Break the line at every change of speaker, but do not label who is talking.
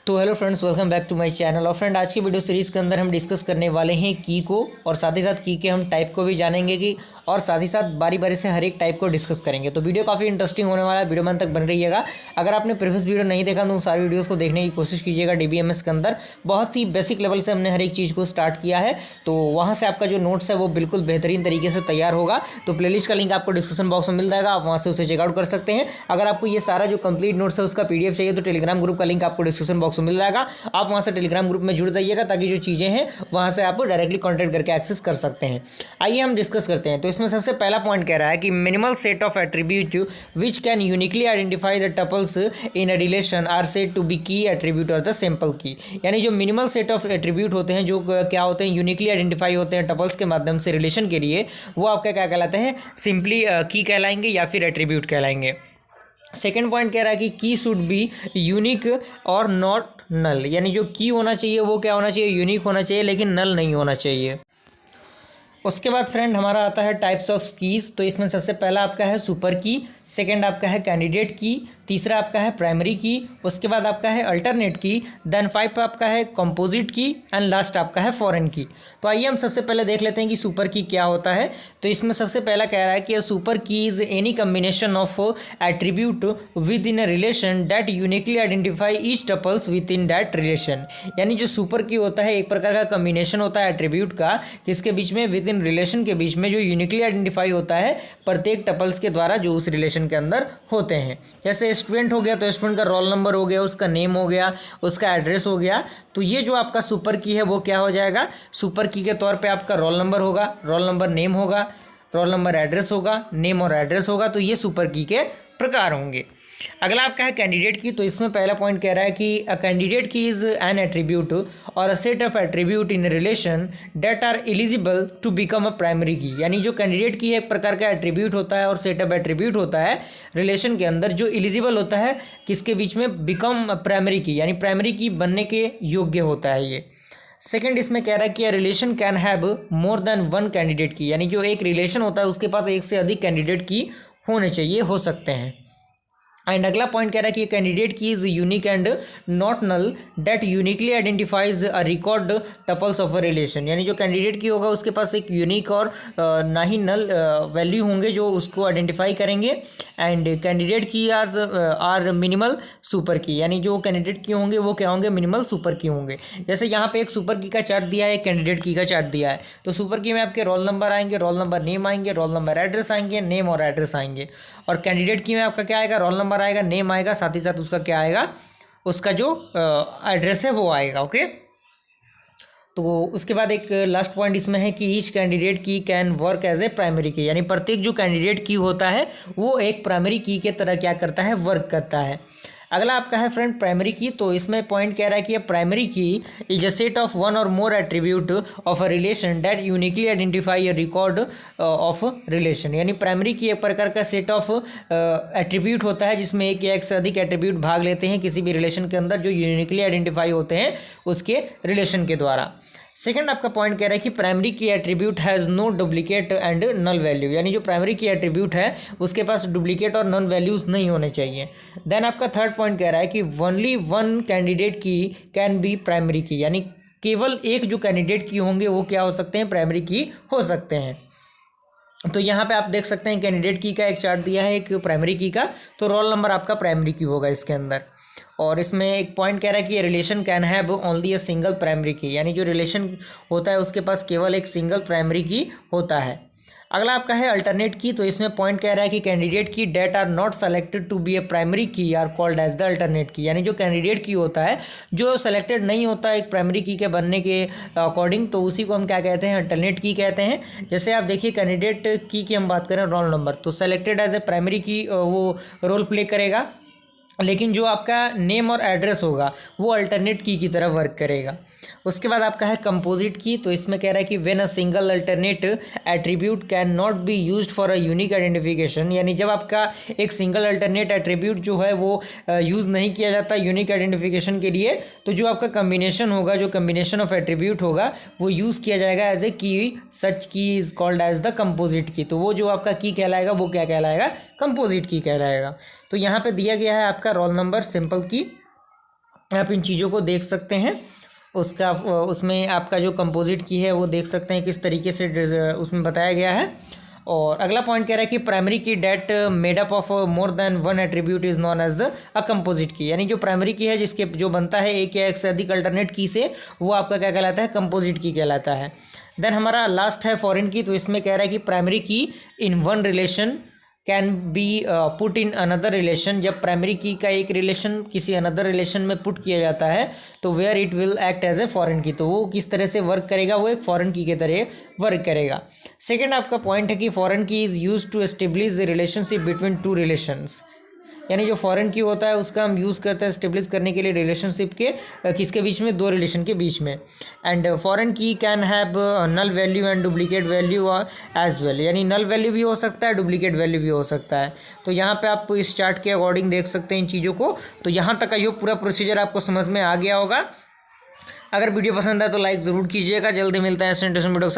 तो hello friends, welcome back to my channel. और friend, आज की वीडियो सीरीज़ के अंदर हम डिस्कस करने वाले हैं की को, और साथ ही साथ की के हम टाइप को भी जानेंगे कि और साथ ही साथ बारी बारी से हर एक टाइप को डिस्कस करेंगे। तो वीडियो काफ़ी इंटरेस्टिंग होने वाला है, वीडियो में अंत तक बन रहिएगा। अगर आपने प्रीवियस वीडियो नहीं देखा तो उन सारी वीडियोज़ को देखने की कोशिश कीजिएगा। DBMS के अंदर बहुत ही बेसिक लेवल से हमने हर एक चीज़ को स्टार्ट किया है, तो वहाँ से आपका जो नोट्स है वो बिल्कुल बेहतरीन तरीके से तैयार होगा। तो प्लेलिस्ट का लिंक आपको डिस्क्रिप्शन बॉक्स में मिल जाएगा, आप वहाँ से उसे चेकआउट कर सकते हैं। अगर आपको ये सारा जो कंप्लीट नोट्स है उसका PDF चाहिए तो टेलीग्राम ग्रुप का लिंक आपको डिस्क्रिप्शन बॉक्स में मिल जाएगा, आप वहाँ से टेलीग्राम ग्रुप में जुड़ जाइएगा ताकि जो चीज़ें हैं वहाँ से आप डायरेक्टली कॉन्टैक्ट करके एक्सेस कर सकते हैं। आइए हम डिस्कस करते हैं। तो इसमें सबसे पहला पॉइंट कह रहा है कि minimal set of attribute which can uniquely identify the tuples in a relation are said to be key attribute और द सिंपल की। यानी जो मिनिमल सेट ऑफ एट्रीब्यूट होते हैं, जो क्या होते हैं, यूनिकली आइडेंटिफाई होते हैं टपल्स के माध्यम से रिलेशन के लिए, वो आपका क्या कहलाते हैं, सिंपली की कहलाएंगे या फिर एट्रीब्यूट कहलाएंगे। सेकेंड पॉइंट कह रहा है कि की शुड बी यूनिक और नॉट नल। यानी जो की होना चाहिए वो क्या होना चाहिए, यूनिक होना चाहिए, लेकिन नल नहीं होना चाहिए। उसके बाद फ्रेंड हमारा आता है टाइप्स ऑफ कीज़। तो इसमें सबसे पहला आपका है सुपर की, सेकंड आपका है कैंडिडेट की, तीसरा आपका है प्राइमरी की, उसके बाद आपका है अल्टरनेट की, देन 5 आपका है कंपोजिट की, एंड लास्ट आपका है फॉरेन की। तो आइए हम सबसे पहले देख लेते हैं कि सुपर की क्या होता है। तो इसमें सबसे पहला कह रहा है कि सुपर की is any combination of attribute with in a relation that uniquely identify each tuples with in that relation. यानी जो सुपर की होता है एक प्रकार का कम्बिनेशन होता है एट्रीब्यूट का, किसके बीच में, विद इन रिलेशन के बीच में, जो यूनिकली आइडेंटिफाई होता है प्रत्येक टपल्स के द्वारा जो उस रिलेशन के अंदर होते हैं। जैसे स्टूडेंट हो गया तो स्टूडेंट का रोल नंबर हो गया, उसका नेम हो गया, उसका एड्रेस हो गया। तो ये जो आपका सुपर की है वो क्या हो जाएगा, सुपर की के तौर पे आपका रोल नंबर होगा, रोल नंबर नेम होगा, रोल नंबर एड्रेस होगा, नेम और एड्रेस होगा। तो ये सुपर की के प्रकार होंगे। अगला आपका है कैंडिडेट की। तो इसमें पहला पॉइंट कह रहा है कि a candidate key is an attribute और a set of attribute in relation that are eligible to become a primary key. यानी जो कैंडिडेट की एक प्रकार का एट्रीब्यूट होता है और सेट ऑफ एट्रीब्यूट होता है रिलेशन के अंदर, जो एलिजिबल होता है किसके बीच में, बिकम प्राइमरी की, यानी प्राइमरी की बनने के योग्य होता है ये। सेकंड इसमें कह रहा है कि relation can have more than one candidate की। यानी जो एक रिलेशन होता है उसके पास एक से अधिक कैंडिडेट की होने चाहिए, हो सकते हैं। एंड अगला पॉइंट कह रहा है कि candidate key is unique and not null that uniquely identifies a record tuples of a relation. यानी जो कैंडिडेट की होगा उसके पास एक यूनिक और ना ही नल वैल्यू होंगे जो उसको आइडेंटिफाई करेंगे। एंड कैंडिडेट की आज आर मिनिमल सुपर की। यानी जो कैंडिडेट की होंगे वो क्या होंगे, मिनिमल सुपर की होंगे। जैसे यहाँ पे एक सुपर की का चार्ट दिया है, एक कैंडिडेट की का चार्ट दिया है। तो सुपर की में आपके रोल नंबर आएंगे, रोल नंबर नेम आएंगे, रोल नंबर एड्रेस आएंगे, नेम और एड्रेस आएंगे। और कैंडिडेट की में आपका क्या आएगा, रोल नंबर आएगा, नेम आएगा, साथ ही साथ उसका क्या आएगा, उसका जो एड्रेस है वो आएगा। ओके, तो उसके बाद एक लास्ट पॉइंट इसमें है कि each candidate key can work as a primary key. यानी प्रत्येक जो कैंडिडेट की होता है वो एक प्राइमरी की के तरह क्या करता है, वर्क करता है। अगला आपका है फ्रेंड प्राइमरी की। तो इसमें पॉइंट कह रहा है कि primary key is a set of one or more attribute of a relation that uniquely identify a record of relation. यानी प्राइमरी की एक प्रकार का सेट ऑफ एट्रीब्यूट होता है जिसमें एक या एक से अधिक एट्रीब्यूट भाग लेते हैं किसी भी रिलेशन के अंदर, जो यूनिकली आइडेंटिफाई होते हैं उसके रिलेशन के द्वारा। सेकंड आपका पॉइंट कह रहा है कि primary key attribute has no duplicate and null value. यानी जो प्राइमरी की एट्रीब्यूट है उसके पास डुप्लीकेट और नल वैल्यूज़ नहीं होने चाहिए। देन आपका थर्ड पॉइंट कह रहा है कि only one candidate key can be primary key. यानी केवल एक जो कैंडिडेट की होंगे वो क्या हो सकते हैं, प्राइमरी की हो सकते हैं। तो यहाँ पे आप देख सकते हैं कैंडिडेट की का एक चार्ट दिया है, एक प्राइमरी की का। तो रोल नंबर आपका प्राइमरी की होगा इसके अंदर। और इसमें एक पॉइंट कह रहा है कि relation can have only a single primary key. यानी जो रिलेशन होता है उसके पास केवल एक सिंगल प्राइमरी की होता है। अगला आपका है अल्टरनेट की। तो इसमें पॉइंट कह रहा है कि candidate key that are not selected to be a primary key are called as the alternate key. यानी जो कैंडिडेट की होता है जो सेलेक्टेड नहीं होता एक प्राइमरी की के बनने के अकॉर्डिंग, तो उसी को हम क्या कहते हैं, अल्टरनेट की कहते हैं। जैसे आप देखिए कैंडिडेट की हम बात करें रोल नंबर, तो सेलेक्टेड एज ए प्राइमरी की वो रोल प्ले करेगा, लेकिन जो आपका नेम और एड्रेस होगा वो अल्टरनेट की तरह वर्क करेगा। उसके बाद आपका है कंपोजिट की। तो इसमें कह रहा है कि when a single alternate attribute can not be used for a unique identification. यानी जब आपका एक सिंगल अल्टरनेट एट्रीब्यूट जो है वो यूज़ नहीं किया जाता यूनिक आइडेंटिफिकेशन के लिए, तो जो आपका कम्बिनेशन होगा, जो कम्बिनेशन ऑफ एट्रीब्यूट होगा वो यूज़ किया जाएगा as a key. Such key is called as the composite key. तो वो जो आपका की कहलाएगा वो क्या कहलाएगा, कंपोजिट की कहलाएगा। तो यहाँ पे दिया गया है आपका रोल नंबर सिंपल की, आप इन चीज़ों को देख सकते हैं। उसका उसमें आपका जो कंपोजिट की है वो देख सकते हैं किस तरीके से उसमें बताया गया है। और अगला पॉइंट कह रहा है कि primary key that made up of more than one attribute is known as the a composite key, यानी जो प्राइमरी की है जिसके जो बनता है एक या एक से अधिक अल्टरनेट की से, वो आपका क्या कहलाता है, कंपोजिट की कहलाता है। देन हमारा लास्ट है फॉरेन की। तो इसमें कह रहा है कि प्राइमरी की in one relation can be put in another relation. जब प्राइमरी की का एक रिलेशन किसी अनदर रिलेशन में पुट किया जाता है तो where it will act as a foreign key, तो वो किस तरह से वर्क करेगा, वो एक फॉरेन की के तरह वर्क करेगा। सेकेंड आपका पॉइंट है कि foreign key is use to establish the relationship between two relations, यानी जो फॉरेन की होता है उसका हम यूज़ करते हैं स्टेब्लिश करने के लिए रिलेशनशिप के किसके बीच में, दो रिलेशन के बीच में। And foreign key can have null value and duplicate value as well, यानी नल वैल्यू भी हो सकता है, डुप्लीकेट वैल्यू भी हो सकता है। तो यहाँ पे आप इस चार्ट के अकॉर्डिंग देख सकते हैं इन चीज़ों को। तो यहाँ तक का ये पूरा प्रोसीजर आपको समझ में आ गया होगा। अगर वीडियो पसंद है तो लाइक ज़रूर कीजिएगा। जल्दी मिलता है ऐसे इंटरेस्टिंग वीडियो के साथ।